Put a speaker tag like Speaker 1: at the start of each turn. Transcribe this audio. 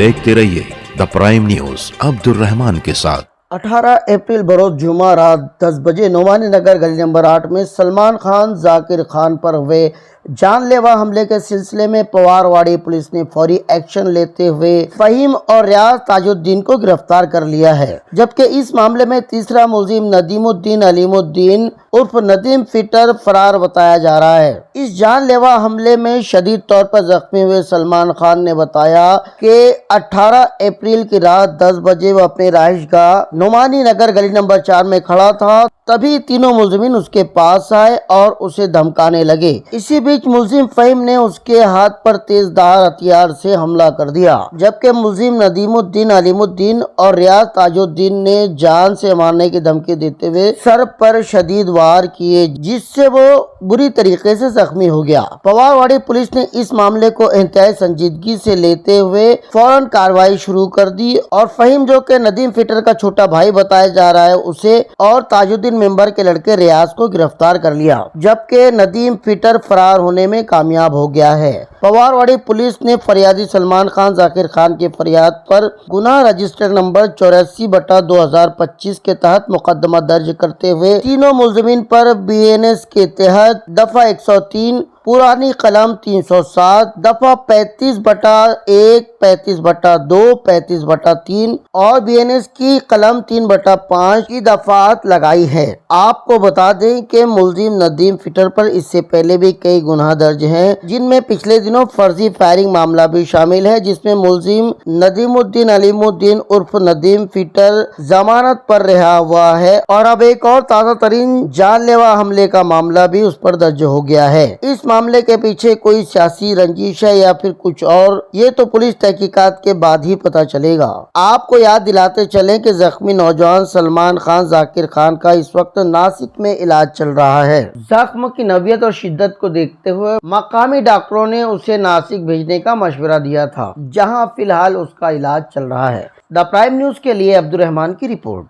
Speaker 1: देखते रहिए the prime news Abdul Rahman के साथ।
Speaker 2: 18 अप्रैल बरोज जुमा रात 10 बजे नोमानी नगर गली नंबर 8 में सलमान खान जाकिर खान पर हुए जानलेवा हमले के सिलसिले में पवारवाड़ी पुलिस ने फौरी एक्शन लेते हुए फहीम और रियाज ताजुद्दीन को गिरफ्तार कर लिया है, जबकि इस मामले में तीसरा मुलजिम नदीमुद्दीन अलीमुद्दीन उर्फ नदीम फिटर फरार बताया जा रहा है। इस जानलेवा हमले में शदीद तौर पर जख्मी हुए सलमान खान ने बताया कि 18 अप्रैल की रात 10 बजे वो अपने रहायशगाह नोमानी नगर गली नंबर 4 में खड़ा था, तभी तीनों मुलजिमीन उसके पास आए और उसे धमकाने लगे। इसी बीच मुलजिम फहीम ने उसके हाथ पर तेजधार हथियार से हमला कर दिया, जबकि मुलजिम नदीमुद्दीन अलीमुद्दीन और रियाज ताजुद्दीन ने जान से मारने की धमकी देते हुए सर पर शदीद वार किए, जिससे वो बुरी तरीके से जख्मी हो गया। पवारवाड़ी पुलिस ने इस मामले को इंतहाई संजीदगी से लेते हुए फौरन कार्रवाई शुरू कर दी और फहीम, जो कि नदीम फिटर का छोटा भाई बताया जा रहा है, उसे और ताजुद्दीन मेंबर के लड़के रियाज को गिरफ्तार कर लिया, जबकि नदीम फिटर फरार होने में कामयाब हो गया है। पवारवाड़ी पुलिस ने फरियादी सलमान खान जाकिर खान की फरियाद पर गुनाह रजिस्टर नंबर 84/2025 के तहत मुकदमा दर्ज करते हुए तीनों मुलजिमीन पर BNS के तहत दफा 103 पुरानी कलम 307 दफा 35/1 35/2 35/3 और BNS की कलम 3/5 की दफात लगाई है। आपको बता दें कि मुलजिम नदीम फिटर पर इससे पहले भी कई गुनाह दर्ज हैं, जिनमें पिछले दिनों फर्जी फायरिंग मामला भी शामिल है, जिसमें मुलजिम नदीमुद्दीन अलीमुद्दीन उर्फ नदीम फिटर जमानत पर रिहा हुआ है और अब एक और ताज़ा तरीन जानलेवा हमले का मामला भी उस पर दर्ज हो गया है। इस मामले के पीछे कोई सियासी रंजिश है या फिर कुछ और, ये तो पुलिस तहकीकात के बाद ही पता चलेगा। आपको याद दिलाते चलें कि जख्मी नौजवान सलमान खान जाकिर खान का इस वक्त नासिक में इलाज चल रहा है। जख्म की नौयत और शिद्दत को देखते हुए मकामी डॉक्टरों ने उसे नासिक भेजने का मशवरा दिया था, जहां फिलहाल उसका इलाज चल रहा है। द प्राइम न्यूज के लिए अब्दुल रहमान की रिपोर्ट।